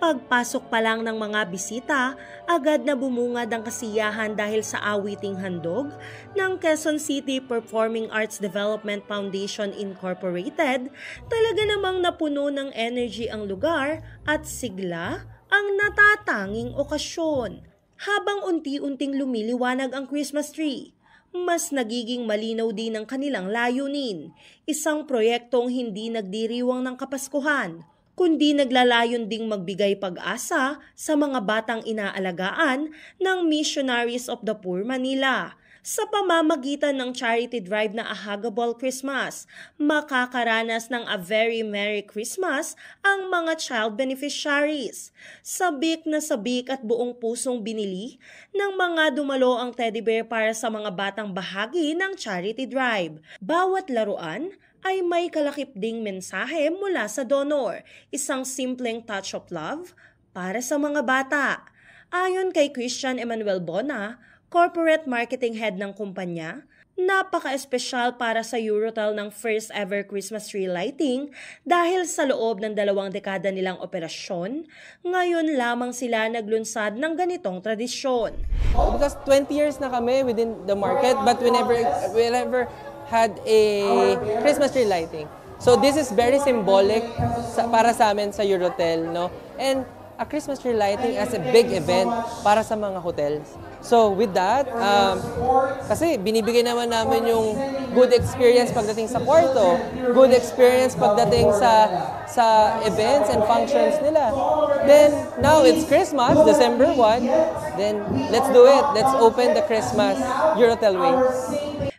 Pagpasok pa lang ng mga bisita, agad na bumungad ang kasiyahan dahil sa awiting handog ng Quezon City Performing Arts Development Foundation Incorporated. Talaga namang napuno ng energy ang lugar at sigla ang natatanging okasyon. Habang unti-unting lumiliwanag ang Christmas tree, mas nagiging malinaw din ang kanilang layunin. Isang proyektong hindi nagdiriwang ng Kapaskuhan, kundi naglalayon ding magbigay pag-asa sa mga batang inaalagaan ng Missionaries of the Poor Manila. Sa pamamagitan ng charity drive na Ahagabol Christmas, makakaranas ng A Very Merry Christmas ang mga child beneficiaries. Sabik na sabik at buong pusong binili ng mga dumalo ang teddy bear para sa mga batang bahagi ng charity drive. Bawat laruan ay may kalakip ding mensahe mula sa donor, isang simpleng touch of love para sa mga bata. Ayon kay Christian Emmanuel Bona, corporate marketing head ng kumpanya, napaka-espesyal para sa Eurotel ng first ever Christmas tree lighting dahil sa loob ng 2 dekada nilang operasyon, ngayon lamang sila naglunsad ng ganitong tradisyon. Because 20 years na kami within the market, but we never had a Christmas tree lighting. So this is very symbolic para sa amin sa Eurotel, no? And a Christmas tree lighting as a big event para sa mga hotels. So with that, kasi binibigay naman namin yung good experience pagdating sa kwarto, good experience pagdating sa events and functions nila. Then now it's Christmas, December 1, then let's do it. Let's open the Christmas Eurotel way.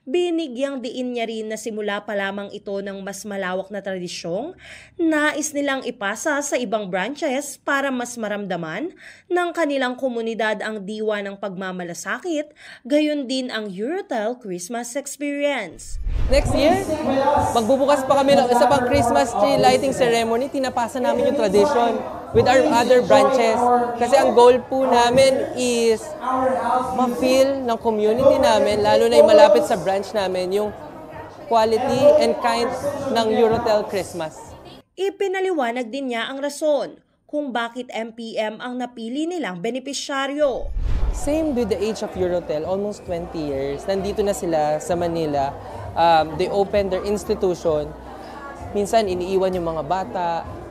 Binigyang diin niya rin na simula pa lamang ito ng mas malawak na tradisyong nais nilang ipasa sa ibang branches para mas maramdaman ng kanilang komunidad ang diwa ng pagmamalasakit, gayon din ang Eurotel Christmas experience. Next year, magbubukas pa kami ng isa pang Christmas tree lighting ceremony. Tinapasa namin yung tradition with our other branches. Kasi ang goal po namin is ma-feel ng community namin, lalo na yung malapit sa branch namin, yung quality and kind ng Eurotel Christmas. Ipinaliwanag din niya ang rason kung bakit MPM ang napili nilang benepisyaryo. Same with the age of Eurotel, almost 20 years. Nandito na sila sa Manila. They opened their institution. Minsan iniiwan yung mga bata.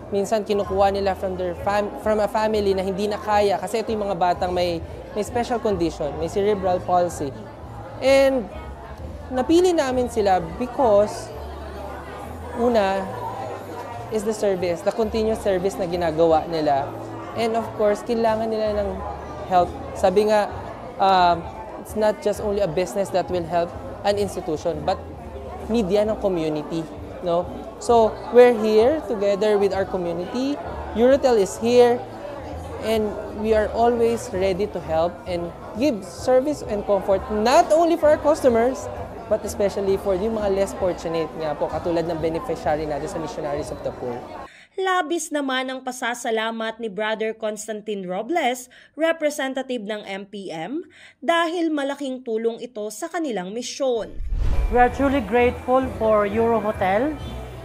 Minsan kinukuha nila from a family na hindi na kaya kasi ito yung mga batang may special condition, may cerebral palsy. And napili namin sila because una is the service, the continuous service na ginagawa nila. And of course, kailangan nila ng help. Sabi nga, it's not just only a business that will help an institution, but media ng community, no? So, we're here together with our community. Eurotel is here, and we are always ready to help and give service and comfort, not only for our customers, but especially for yung mga less fortunate nga po, katulad ng beneficiary natin sa Missionaries of the Poor. Labis naman ang pasasalamat ni Brother Constantine Robles, representative ng MPM, dahil malaking tulong ito sa kanilang misyon. We are truly grateful for Eurohotel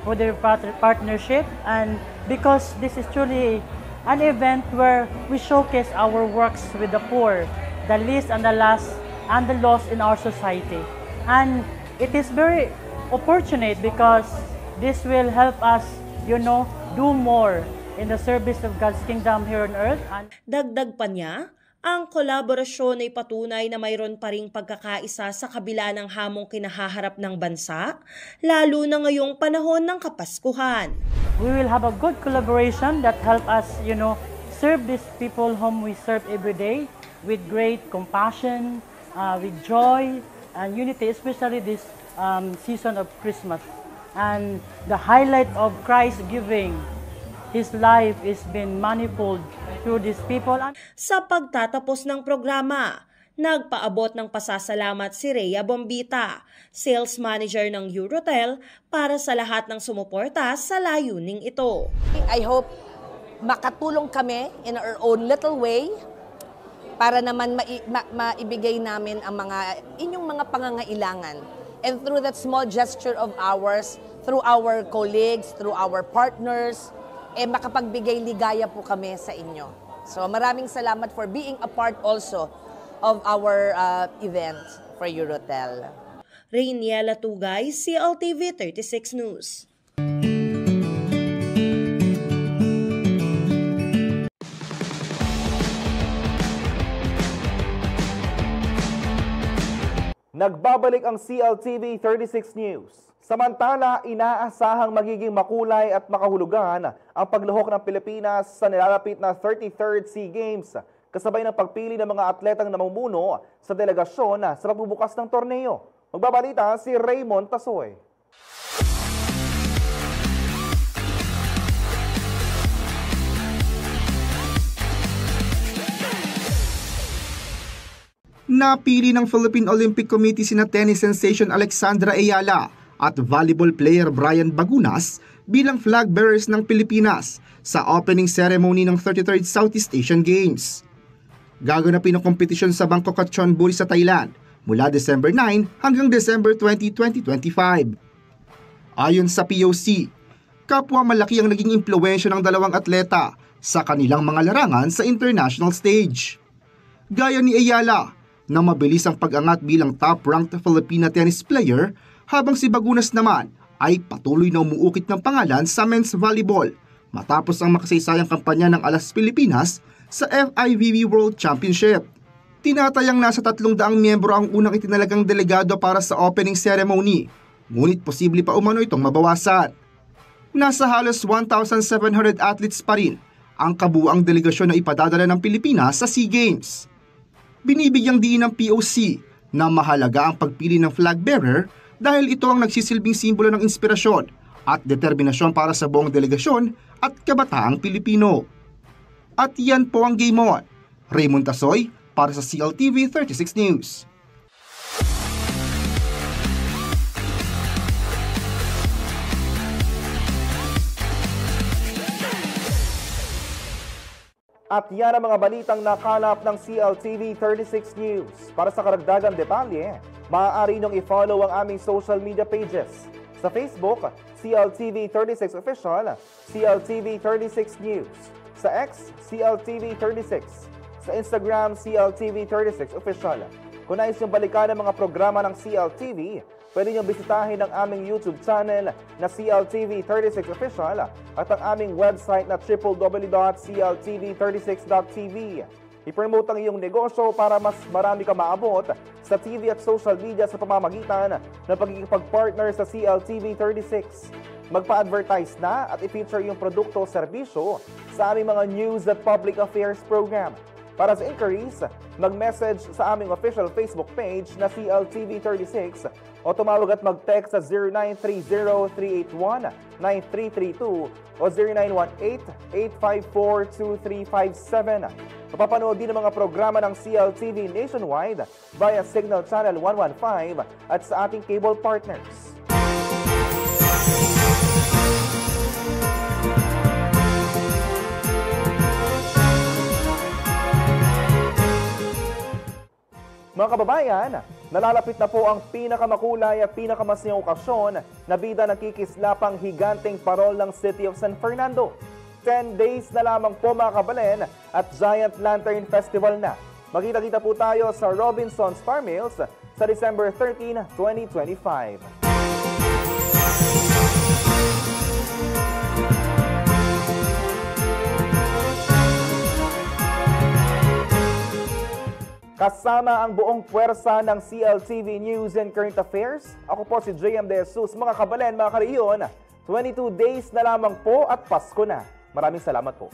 for their partnership, and because this is truly an event where we showcase our works with the poor, the least and the last and the lost in our society. And it is very opportunate because this will help us, do more in the service of God's kingdom here on earth. Dagdag pa niya, ang kolaborasyon ay patunay na mayroon pa ring pagkakaisa sa kabila ng hamong kinahaharap ng bansa, lalo na ngayong panahon ng Kapaskuhan. We will have a good collaboration that help us, serve these people whom we serve every day with great compassion, with joy and unity, especially this season of Christmas. And the highlight of Christ giving, His life is been manifold through these people. Sa pagtatapos ng programa, nagpaabot ng pasasalamat si Rhea Bombita, sales manager ng Eurotel, para sa lahat ng sumuporta sa layuning ito. I hope makatulong kami in our own little way para naman maibigay namin ang inyong mga pangangailangan. And through that small gesture of ours, through our colleagues, through our partners, makapagbigay ligaya po kami sa inyo. So maraming salamat for being a part also of our event for Eurotel. Rainiela Tugay, CLTV 36 News. Nagbabalik ang CLTV 36 News. Samantala, inaasahang magiging makulay at makahulugan ang paglahok ng Pilipinas sa nilalapit na 33rd SEA Games, kasabay ng pagpili ng mga atletang namumuno sa delegasyon sa pagbubukas ng torneo. Magbabalita si Raymond Tasoy. Napili ng Philippine Olympic Committee sina tennis sensation Alexandra Ayala at volleyball player Brian Bagunas bilang flag bearers ng Pilipinas sa opening ceremony ng 33rd Southeast Asian Games. Gaganapin ang kompetisyon sa Bangkok at Chonburi sa Thailand mula December 9 hanggang December 20, 2025. Ayon sa POC, kapwa malaki ang naging impluwensya ng dalawang atleta sa kanilang mga larangan sa international stage. Gaya ni Ayala, na mabilis ang pag-angat bilang top-ranked Filipina tennis player, habang si Bagunas naman ay patuloy na umuukit ng pangalan sa men's volleyball matapos ang makasaysayang kampanya ng Alas Pilipinas sa FIVB World Championship. Tinatayang nasa 300 miyembro ang unang itinalagang delegado para sa opening ceremony, ngunit posible pa umano itong mabawasan. Nasa halos 1,700 athletes pa rin ang kabuuang delegasyon na ipadadala ng Pilipinas sa SEA Games. Binibigyang diin ng POC na mahalaga ang pagpili ng flag bearer dahil ito ang nagsisilbing simbolo ng inspirasyon at determinasyon para sa buong delegasyon at kabataang Pilipino. At yan po ang Game On. Raymond Tasoy para sa CLTV 36 News. At yan ang mga balitang nakalap ng CLTV 36 News. Para sa karagdagang detalye, maaari niyong i-follow ang aming social media pages. Sa Facebook, CLTV 36 Official, CLTV 36 News. Sa X, CLTV 36. Sa Instagram, CLTV 36 Official. Kung nais niyong balikan ang mga programa ng CLTV, pwede niyong bisitahin ang aming YouTube channel na CLTV 36 Official at ang aming website na www.cltv36.tv. I-promote ang iyong negosyo para mas marami ka maabot sa TV at social media sa pamamagitan ng pagkikipag-partner sa CLTV 36. Magpa-advertise na at i-feature iyong produkto o serbisyo sa aming mga news at public affairs program. Para sa inquiries, mag-message sa aming official Facebook page na CLTV36 o tumawag at mag-text sa 0930-381-9332 o 0918-854-2357. Mapapanood din ang mga programa ng CLTV nationwide via Signal Channel 115 at sa ating cable partners. Mga kababayan, nalalapit na po ang pinakamakulay at pinakamasayang okasyon na bida ng kikislapang higanteng parol ng City of San Fernando. 10 days na lamang po mga kabalen at Giant Lantern Festival na. Magkita-kita po tayo sa Robinson Star Mills sa December 13, 2025. Kasama ang buong puwersa ng CLTV News and Current Affairs, ako po si JM De Jesus. Mga kabalen, mga kariyon, 22 days na lamang po at Pasko na. Maraming salamat po.